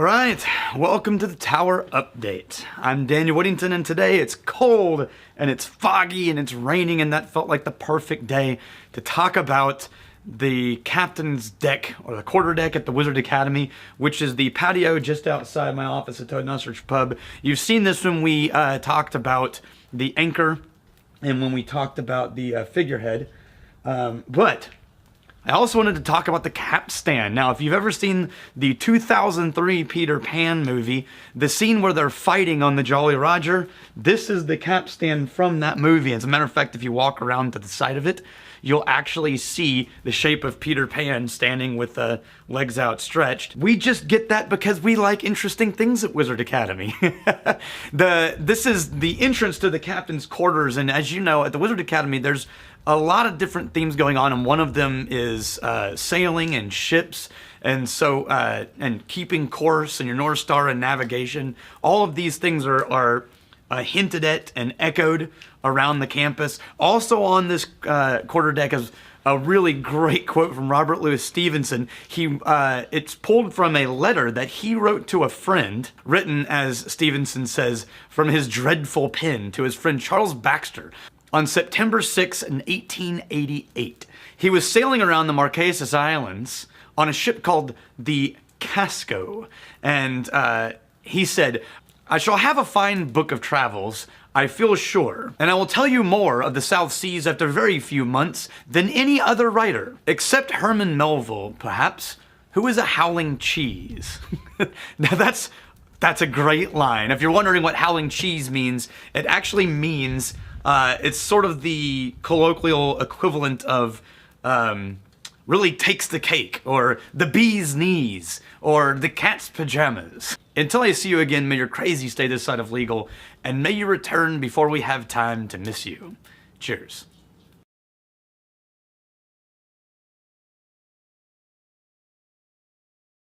All right, welcome to the Tower Update. I'm Daniel Whittington, and today it's cold, and it's foggy, and it's raining, and that felt like the perfect day to talk about the captain's deck, or the quarterdeck at the Wizard Academy, which is the patio just outside my office at Toad and Ostrich Pub. You've seen this when we talked about the anchor, and when we talked about the figurehead, but I also wanted to talk about the capstan. Now, if you've ever seen the 2003 Peter Pan movie, the scene where they're fighting on the Jolly Roger, this is the capstan from that movie. As a matter of fact, if you walk around to the side of it, you'll actually see the shape of Peter Pan standing with the legs outstretched. We just get that because we like interesting things at Wizard Academy. This is the entrance to the captain's quarters, and as you know, at the Wizard Academy, there's a lot of different themes going on, and one of them is sailing and ships, and so and keeping course and your North Star and navigation. All of these things are hinted at and echoed around the campus. Also on this quarterdeck is a really great quote from Robert Louis Stevenson. It's pulled from a letter that he wrote to a friend, written, as Stevenson says, from his dreadful pen to his friend Charles Baxter on September 6, 1888. He was sailing around the Marquesas Islands on a ship called the Casco, and he said, "I shall have a fine book of travels, I feel sure, and I will tell you more of the South Seas after very few months than any other writer, except Herman Melville, perhaps, who is a howling cheese." Now that's a great line. If you're wondering what howling cheese means, it actually means it's sort of the colloquial equivalent of really takes the cake, or the bee's knees, or the cat's pajamas. Until I see you again, may your crazy stay this side of legal, and may you return before we have time to miss you. Cheers.